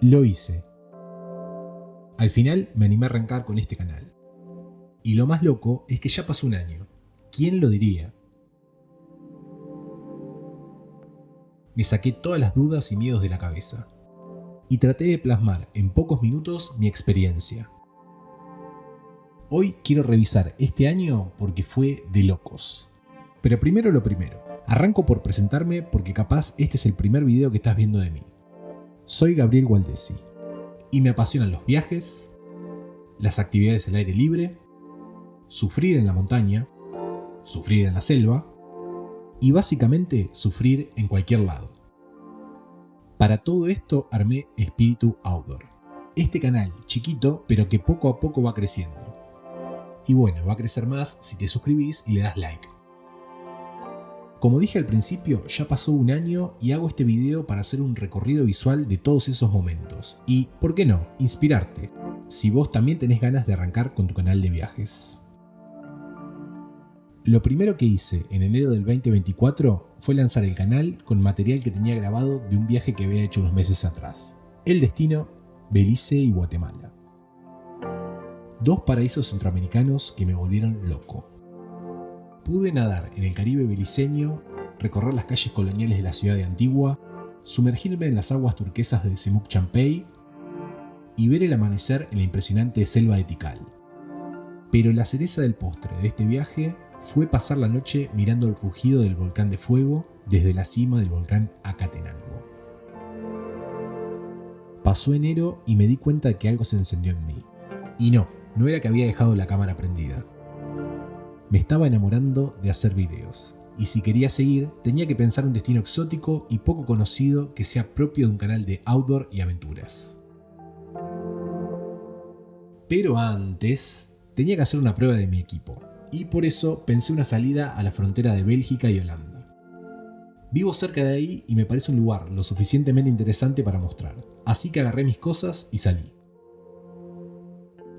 Lo hice. Al final me animé a arrancar con este canal. Y lo más loco es que ya pasó un año. ¿Quién lo diría? Me saqué todas las dudas y miedos de la cabeza. Y traté de plasmar en pocos minutos mi experiencia. Hoy quiero revisar este año porque fue de locos. Pero primero lo primero. Arranco por presentarme porque capaz este es el primer video que estás viendo de mí. Soy Gabriel Gualdesi y me apasionan los viajes, las actividades al aire libre, sufrir en la montaña, sufrir en la selva y básicamente sufrir en cualquier lado. Para todo esto armé Espíritu Outdoor, este canal chiquito pero que poco a poco va creciendo. Y bueno, va a crecer más si te suscribís y le das like. Como dije al principio, ya pasó un año y hago este video para hacer un recorrido visual de todos esos momentos. Y, ¿por qué no?, inspirarte, si vos también tenés ganas de arrancar con tu canal de viajes. Lo primero que hice en enero del 2024 fue lanzar el canal con material que tenía grabado de un viaje que había hecho unos meses atrás. El destino, Belice y Guatemala. Dos paraísos centroamericanos que me volvieron loco. Pude nadar en el Caribe beliceño, recorrer las calles coloniales de la ciudad de Antigua, sumergirme en las aguas turquesas de Semuc Champey y ver el amanecer en la impresionante selva de Tikal. Pero la cereza del postre de este viaje fue pasar la noche mirando el rugido del volcán de fuego desde la cima del volcán Acatenango. Pasó enero y me di cuenta de que algo se encendió en mí. Y no era que había dejado la cámara prendida. Me estaba enamorando de hacer videos, y si quería seguir, tenía que pensar un destino exótico y poco conocido que sea propio de un canal de outdoor y aventuras. Pero antes, tenía que hacer una prueba de mi equipo, y por eso pensé una salida a la frontera de Bélgica y Holanda. Vivo cerca de ahí y me parece un lugar lo suficientemente interesante para mostrar, así que agarré mis cosas y salí.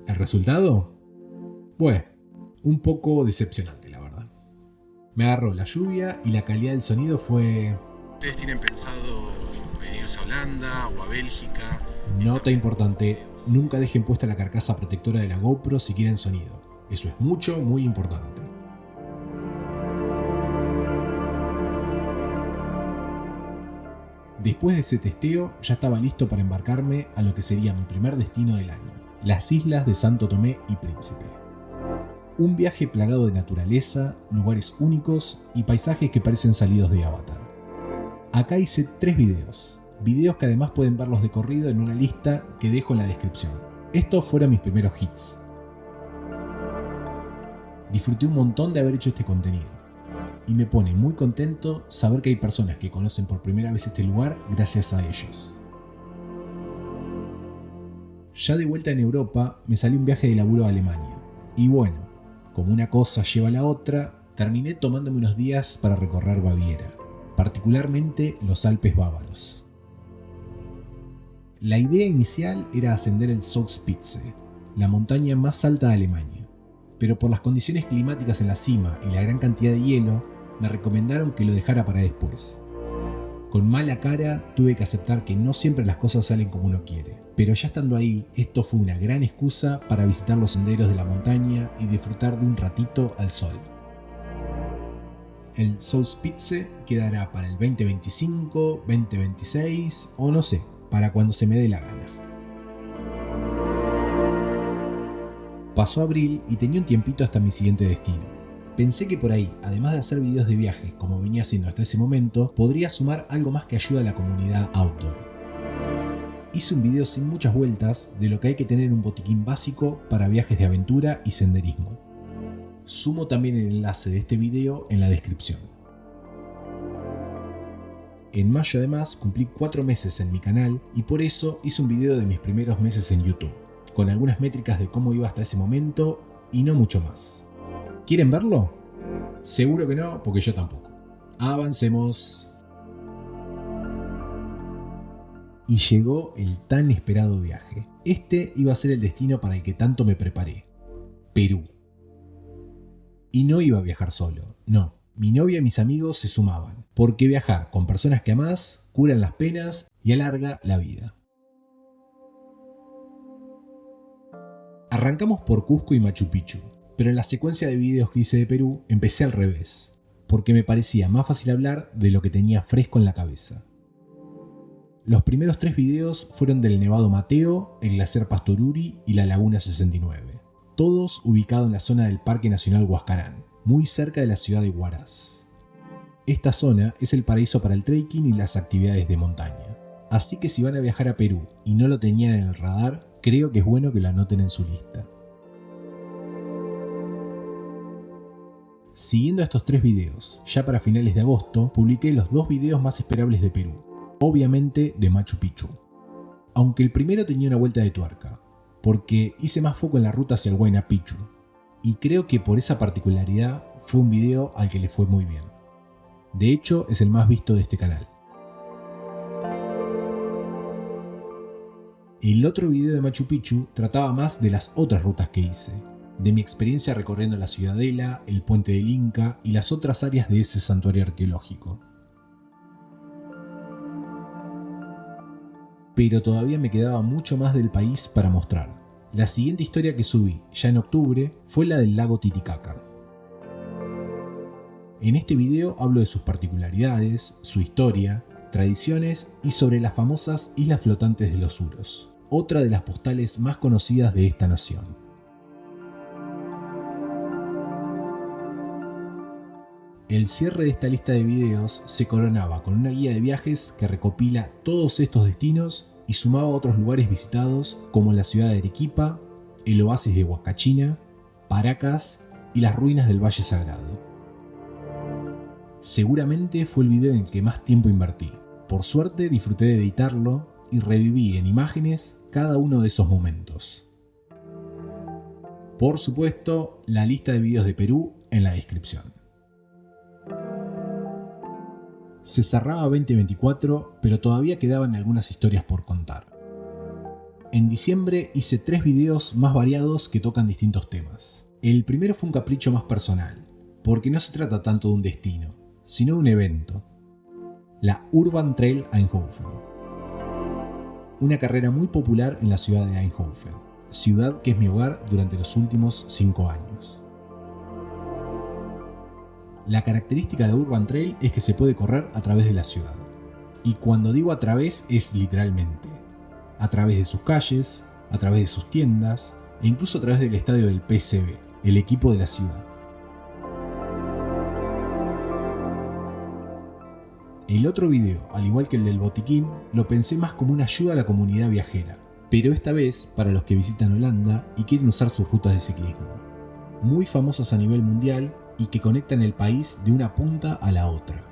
¿El resultado? Bueno, un poco decepcionante, la verdad. Me agarró la lluvia y la calidad del sonido fue... ¿Ustedes tienen pensado venirse a Holanda o a Bélgica? Nota importante, nunca dejen puesta la carcasa protectora de la GoPro si quieren sonido. Eso es muy importante. Después de ese testeo, ya estaba listo para embarcarme a lo que sería mi primer destino del año, las islas de Santo Tomé y Príncipe. Un viaje plagado de naturaleza, lugares únicos y paisajes que parecen salidos de Avatar. Acá hice 3 videos que además pueden verlos de corrido en una lista que dejo en la descripción. Estos fueron mis primeros hits. Disfruté un montón de haber hecho este contenido y me pone muy contento saber que hay personas que conocen por primera vez este lugar gracias a ellos. Ya de vuelta en Europa me salió un viaje de laburo a Alemania y bueno, como una cosa lleva a la otra, terminé tomándome unos días para recorrer Baviera, particularmente los Alpes bávaros. La idea inicial era ascender el Zugspitze, la montaña más alta de Alemania, pero por las condiciones climáticas en la cima y la gran cantidad de hielo, me recomendaron que lo dejara para después. Con mala cara tuve que aceptar que no siempre las cosas salen como uno quiere, pero ya estando ahí, esto fue una gran excusa para visitar los senderos de la montaña y disfrutar de un ratito al sol. El Zugspitze quedará para el 2025, 2026 o no sé, para cuando se me dé la gana. Pasó abril y tenía un tiempito hasta mi siguiente destino. Pensé que por ahí, además de hacer videos de viajes como venía haciendo hasta ese momento, podría sumar algo más que ayude a la comunidad outdoor. Hice un video sin muchas vueltas de lo que hay que tener en un botiquín básico para viajes de aventura y senderismo. Sumo también el enlace de este video en la descripción. En mayo además cumplí 4 meses en mi canal y por eso hice un video de mis primeros meses en YouTube, con algunas métricas de cómo iba hasta ese momento y no mucho más. ¿Quieren verlo? Seguro que no, porque yo tampoco. Avancemos. Y llegó el tan esperado viaje. Este iba a ser el destino para el que tanto me preparé. Perú. Y no iba a viajar solo, no. Mi novia y mis amigos se sumaban, porque viajar con personas que amás curan las penas y alarga la vida. Arrancamos por Cusco y Machu Picchu, pero en la secuencia de videos que hice de Perú empecé al revés, porque me parecía más fácil hablar de lo que tenía fresco en la cabeza. Los primeros 3 videos fueron del Nevado Mateo, el glaciar Pastoruri y la Laguna 69, todos ubicados en la zona del Parque Nacional Huascarán, muy cerca de la ciudad de Huaraz. Esta zona es el paraíso para el trekking y las actividades de montaña, así que si van a viajar a Perú y no lo tenían en el radar, creo que es bueno que lo anoten en su lista. Siguiendo estos 3 videos, ya para finales de agosto publiqué los 2 videos más esperables de Perú, obviamente de Machu Picchu. Aunque el primero tenía una vuelta de tuerca, porque hice más foco en la ruta hacia el Huayna Picchu, y creo que por esa particularidad fue un video al que le fue muy bien. De hecho, es el más visto de este canal. El otro video de Machu Picchu trataba más de las otras rutas que hice, de mi experiencia recorriendo la Ciudadela, el Puente del Inca y las otras áreas de ese santuario arqueológico. Pero todavía me quedaba mucho más del país para mostrar. La siguiente historia que subí, ya en octubre, fue la del lago Titicaca. En este video hablo de sus particularidades, su historia, tradiciones y sobre las famosas islas flotantes de los Uros, otra de las postales más conocidas de esta nación. El cierre de esta lista de videos se coronaba con una guía de viajes que recopila todos estos destinos y sumaba otros lugares visitados como la ciudad de Arequipa, el oasis de Huacachina, Paracas y las ruinas del Valle Sagrado. Seguramente fue el video en el que más tiempo invertí. Por suerte disfruté de editarlo y reviví en imágenes cada uno de esos momentos. Por supuesto, la lista de videos de Perú en la descripción. Se cerraba 2024, pero todavía quedaban algunas historias por contar. En diciembre hice 3 videos más variados que tocan distintos temas. El primero fue un capricho más personal, porque no se trata tanto de un destino, sino de un evento. La Urban Trail Eindhoven. Una carrera muy popular en la ciudad de Eindhoven, ciudad que es mi hogar durante los últimos 5 años. La característica de Urban Trail es que se puede correr a través de la ciudad. Y cuando digo a través es literalmente. A través de sus calles, a través de sus tiendas e incluso a través del estadio del PSV, el equipo de la ciudad. El otro video, al igual que el del botiquín, lo pensé más como una ayuda a la comunidad viajera, pero esta vez para los que visitan Holanda y quieren usar sus rutas de ciclismo, muy famosas a nivel mundial y que conectan el país de una punta a la otra.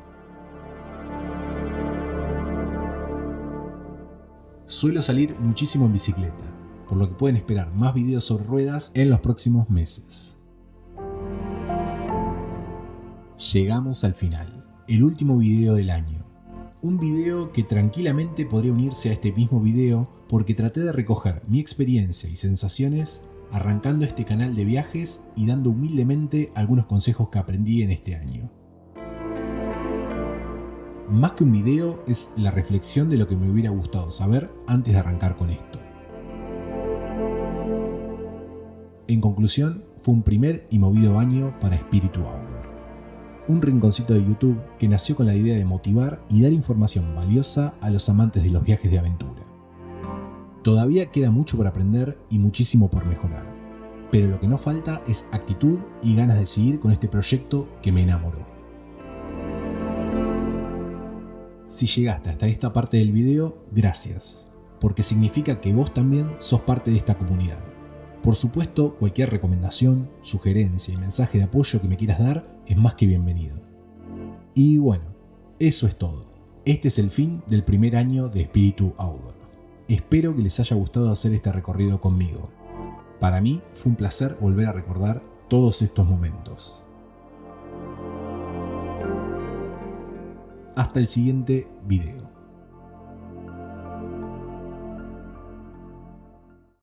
Suelo salir muchísimo en bicicleta, por lo que pueden esperar más videos sobre ruedas en los próximos meses. Llegamos al final, el último video del año. Un video que tranquilamente podría unirse a este mismo video porque traté de recoger mi experiencia y sensaciones arrancando este canal de viajes y dando humildemente algunos consejos que aprendí en este año. Más que un video, es la reflexión de lo que me hubiera gustado saber antes de arrancar con esto. En conclusión, fue un primer y movido año para Espíritu Outdoor. Un rinconcito de YouTube que nació con la idea de motivar y dar información valiosa a los amantes de los viajes de aventura. Todavía queda mucho por aprender y muchísimo por mejorar, pero lo que no falta es actitud y ganas de seguir con este proyecto que me enamoró. Si llegaste hasta esta parte del video, gracias, porque significa que vos también sos parte de esta comunidad. Por supuesto, cualquier recomendación, sugerencia y mensaje de apoyo que me quieras dar es más que bienvenido. Y bueno, eso es todo. Este es el fin del primer año de Espíritu Outdoor. Espero que les haya gustado hacer este recorrido conmigo. Para mí fue un placer volver a recordar todos estos momentos. Hasta el siguiente video.